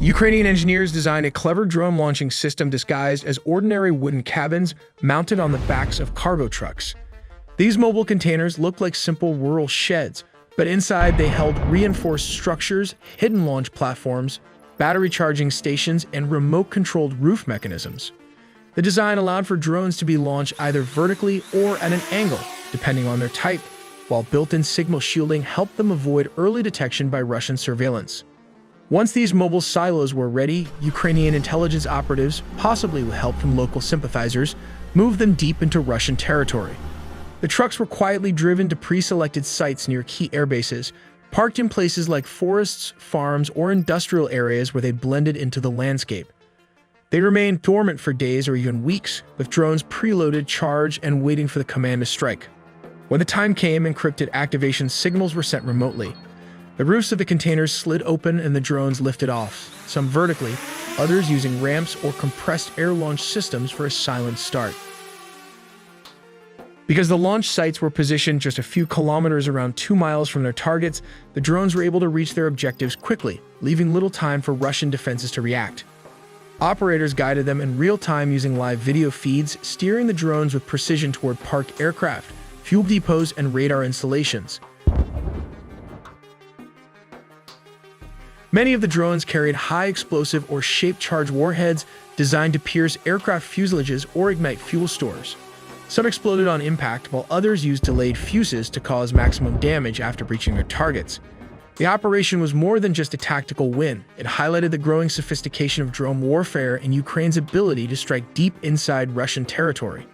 Ukrainian engineers designed a clever drone launching system disguised as ordinary wooden cabins mounted on the backs of cargo trucks. These mobile containers looked like simple rural sheds, but inside they held reinforced structures, hidden launch platforms, battery charging stations, and remote-controlled roof mechanisms. The design allowed for drones to be launched either vertically or at an angle, depending on their type, while built-in signal shielding helped them avoid early detection by Russian surveillance. Once these mobile silos were ready, Ukrainian intelligence operatives, possibly with help from local sympathizers, moved them deep into Russian territory. The trucks were quietly driven to pre-selected sites near key airbases, parked in places like forests, farms, or industrial areas where they blended into the landscape. They remained dormant for days or even weeks, with drones preloaded, charged, and waiting for the command to strike. When the time came, encrypted activation signals were sent remotely. The roofs of the containers slid open and the drones lifted off, some vertically, others using ramps or compressed air launch systems for a silent start. Because the launch sites were positioned just a few kilometers around 2 miles from their targets, the drones were able to reach their objectives quickly, leaving little time for Russian defenses to react. Operators guided them in real time using live video feeds, steering the drones with precision toward parked aircraft, fuel depots, and radar installations. Many of the drones carried high explosive or shape-charged warheads designed to pierce aircraft fuselages or ignite fuel stores. Some exploded on impact, while others used delayed fuses to cause maximum damage after reaching their targets. The operation was more than just a tactical win. It highlighted the growing sophistication of drone warfare and Ukraine's ability to strike deep inside Russian territory.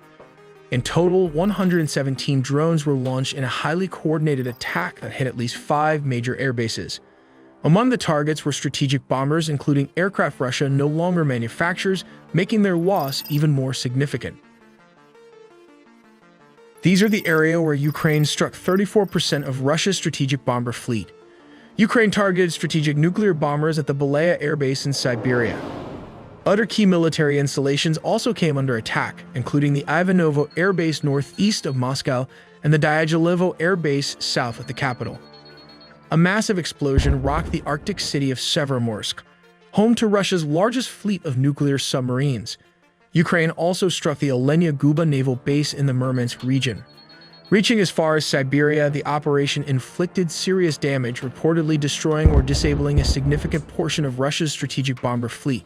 In total, 117 drones were launched in a highly coordinated attack that hit at least 5 major airbases. Among the targets were strategic bombers, including aircraft Russia no longer manufactures, making their loss even more significant. These are the area where Ukraine struck 34% of Russia's strategic bomber fleet. Ukraine targeted strategic nuclear bombers at the Belaya Air Base in Siberia. Other key military installations also came under attack, including the Ivanovo Air Base northeast of Moscow and the Dyagilevo Air Base south of the capital. A massive explosion rocked the Arctic city of Severomorsk, home to Russia's largest fleet of nuclear submarines. Ukraine also struck the Olenya Guba naval base in the Murmansk region. Reaching as far as Siberia, the operation inflicted serious damage, reportedly destroying or disabling a significant portion of Russia's strategic bomber fleet.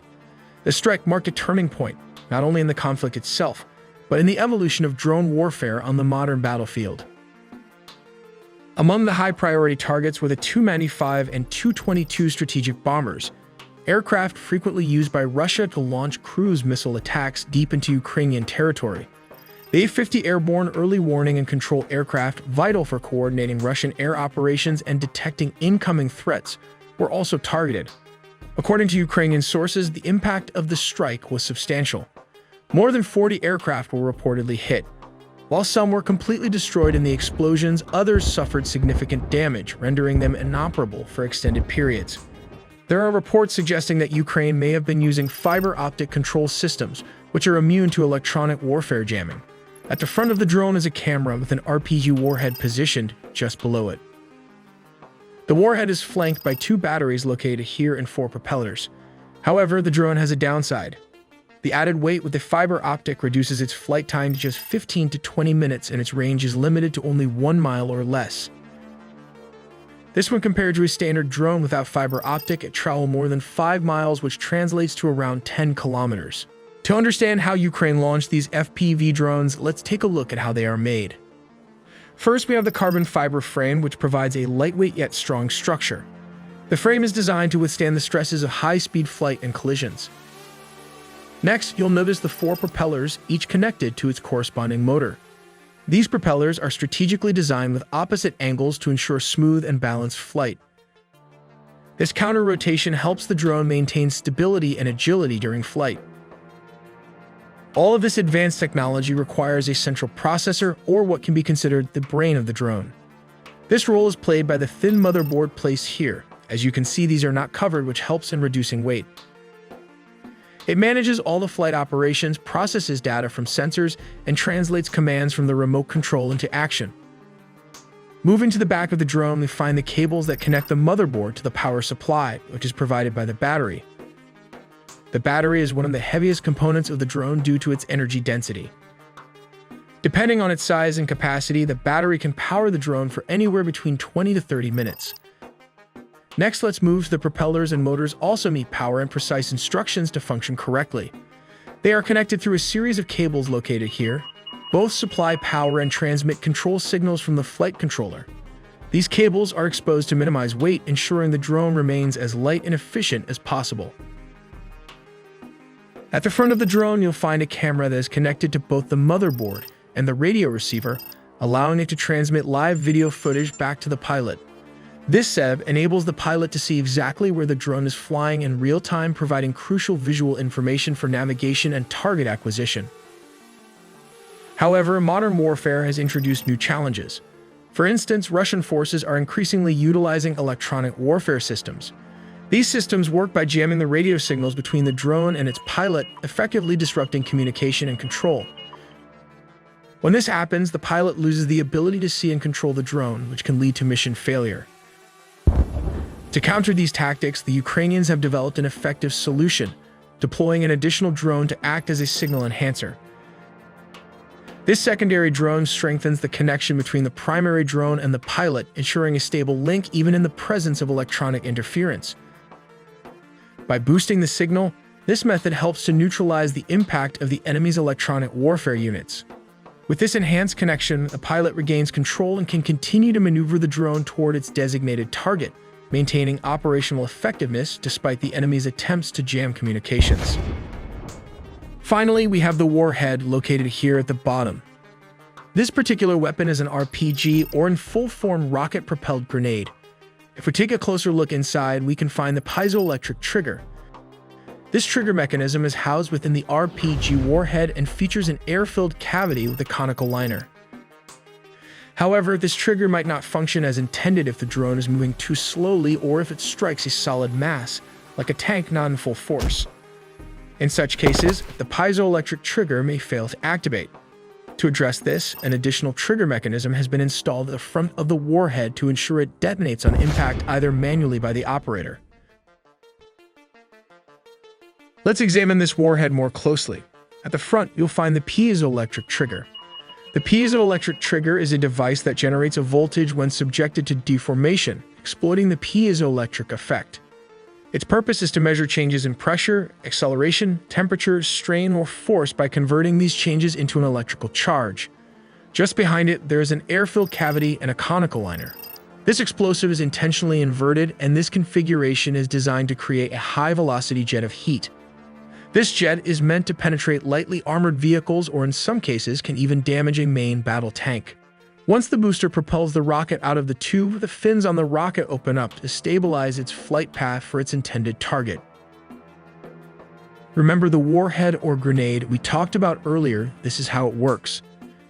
The strike marked a turning point, not only in the conflict itself, but in the evolution of drone warfare on the modern battlefield. Among the high-priority targets were the Tu-95 and Tu-22 strategic bombers, aircraft frequently used by Russia to launch cruise missile attacks deep into Ukrainian territory. The A-50 airborne early warning and control aircraft, vital for coordinating Russian air operations and detecting incoming threats, were also targeted. According to Ukrainian sources, the impact of the strike was substantial. More than 40 aircraft were reportedly hit. While some were completely destroyed in the explosions, others suffered significant damage, rendering them inoperable for extended periods. There are reports suggesting that Ukraine may have been using fiber optic control systems, which are immune to electronic warfare jamming. At the front of the drone is a camera with an RPG warhead positioned just below it. The warhead is flanked by 2 batteries located here and 4 propellers. However, the drone has a downside. The added weight with the fiber optic reduces its flight time to just 15 to 20 minutes, and its range is limited to only 1 mile or less. This, when compared to a standard drone without fiber optic, it travels more than 5 miles, which translates to around 10 kilometers. To understand how Ukraine launched these FPV drones, let's take a look at how they are made. First, we have the carbon fiber frame, which provides a lightweight yet strong structure. The frame is designed to withstand the stresses of high-speed flight and collisions. Next, you'll notice the 4 propellers, each connected to its corresponding motor. These propellers are strategically designed with opposite angles to ensure smooth and balanced flight. This counter-rotation helps the drone maintain stability and agility during flight. All of this advanced technology requires a central processor, or what can be considered the brain of the drone. This role is played by the thin motherboard placed here. As you can see, these are not covered, which helps in reducing weight. It manages all the flight operations, processes data from sensors, and translates commands from the remote control into action. Moving to the back of the drone, we find the cables that connect the motherboard to the power supply, which is provided by the battery. The battery is one of the heaviest components of the drone due to its energy density. Depending on its size and capacity, the battery can power the drone for anywhere between 20 to 30 minutes. Next, let's move to the propellers and motors also need power and precise instructions to function correctly. They are connected through a series of cables located here. Both supply power and transmit control signals from the flight controller. These cables are exposed to minimize weight, ensuring the drone remains as light and efficient as possible. At the front of the drone, you'll find a camera that is connected to both the motherboard and the radio receiver, allowing it to transmit live video footage back to the pilot. This setup enables the pilot to see exactly where the drone is flying in real time, providing crucial visual information for navigation and target acquisition. However, modern warfare has introduced new challenges. For instance, Russian forces are increasingly utilizing electronic warfare systems. These systems work by jamming the radio signals between the drone and its pilot, effectively disrupting communication and control. When this happens, the pilot loses the ability to see and control the drone, which can lead to mission failure. To counter these tactics, the Ukrainians have developed an effective solution, deploying an additional drone to act as a signal enhancer. This secondary drone strengthens the connection between the primary drone and the pilot, ensuring a stable link even in the presence of electronic interference. By boosting the signal, this method helps to neutralize the impact of the enemy's electronic warfare units. With this enhanced connection, the pilot regains control and can continue to maneuver the drone toward its designated target, maintaining operational effectiveness despite the enemy's attempts to jam communications. Finally, we have the warhead located here at the bottom. This particular weapon is an RPG, or in full-form rocket-propelled grenade. If we take a closer look inside, we can find the piezoelectric trigger. This trigger mechanism is housed within the RPG warhead and features an air-filled cavity with a conical liner. However, this trigger might not function as intended if the drone is moving too slowly or if it strikes a solid mass, like a tank not in full force. In such cases, the piezoelectric trigger may fail to activate. To address this, an additional trigger mechanism has been installed at the front of the warhead to ensure it detonates on impact either manually by the operator. Let's examine this warhead more closely. At the front, you'll find the piezoelectric trigger. The piezoelectric trigger is a device that generates a voltage when subjected to deformation, exploiting the piezoelectric effect. Its purpose is to measure changes in pressure, acceleration, temperature, strain, or force by converting these changes into an electrical charge. Just behind it, there is an air-filled cavity and a conical liner. This explosive is intentionally inverted, and this configuration is designed to create a high-velocity jet of heat. This jet is meant to penetrate lightly armored vehicles or in some cases can even damage a main battle tank. Once the booster propels the rocket out of the tube, the fins on the rocket open up to stabilize its flight path for its intended target. Remember the warhead or grenade we talked about earlier? This is how it works.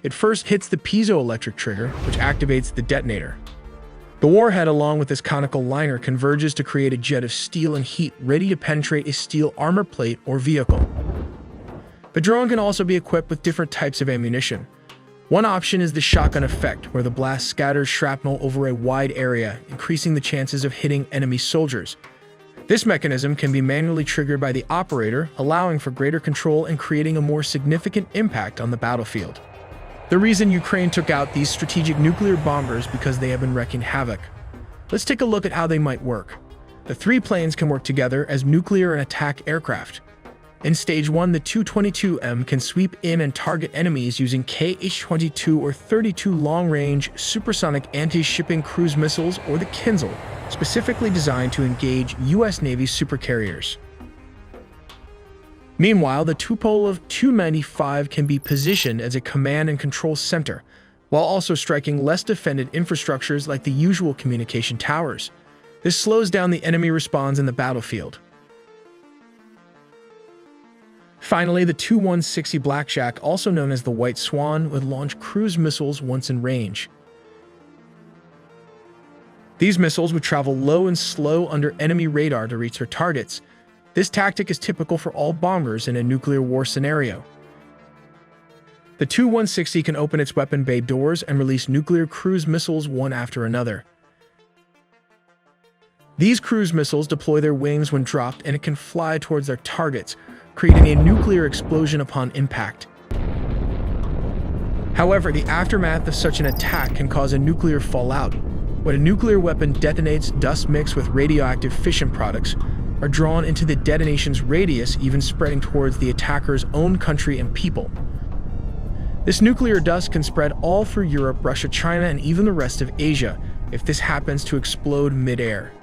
It first hits the piezoelectric trigger, which activates the detonator. The warhead, along with this conical liner, converges to create a jet of steel and heat ready to penetrate a steel armor plate or vehicle. The drone can also be equipped with different types of ammunition. One option is the shotgun effect, where the blast scatters shrapnel over a wide area, increasing the chances of hitting enemy soldiers. This mechanism can be manually triggered by the operator, allowing for greater control and creating a more significant impact on the battlefield. The reason Ukraine took out these strategic nuclear bombers because they have been wreaking havoc. Let's take a look at how they might work. The three planes can work together as nuclear and attack aircraft. In Stage 1, the Tu-22M can sweep in and target enemies using Kh-22 or 32 long-range supersonic anti-shipping cruise missiles, or the Kinzhal, specifically designed to engage U.S. Navy supercarriers. Meanwhile, the Tupolev Tu-95 can be positioned as a command and control center, while also striking less defended infrastructures like the usual communication towers. This slows down the enemy response in the battlefield. Finally, the Tu-160 Blackjack, also known as the White Swan, would launch cruise missiles once in range. These missiles would travel low and slow under enemy radar to reach their targets. This tactic is typical for all bombers in a nuclear war scenario. The Tu-160 can open its weapon bay doors and release nuclear cruise missiles one after another. These cruise missiles deploy their wings when dropped, and it can fly towards their targets, creating a nuclear explosion upon impact. However, the aftermath of such an attack can cause a nuclear fallout. When a nuclear weapon detonates, dust mixed with radioactive fission products are drawn into the detonation's radius, even spreading towards the attacker's own country and people. This nuclear dust can spread all through Europe, Russia, China, and even the rest of Asia if this happens to explode mid-air.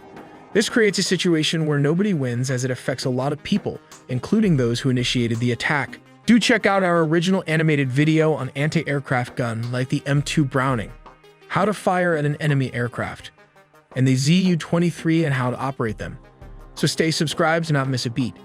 This creates a situation where nobody wins, as it affects a lot of people, including those who initiated the attack. Do check out our original animated video on anti-aircraft gun like the M2 Browning, how to fire at an enemy aircraft, and the Zu-23 and how to operate them. So stay subscribed to not miss a beat.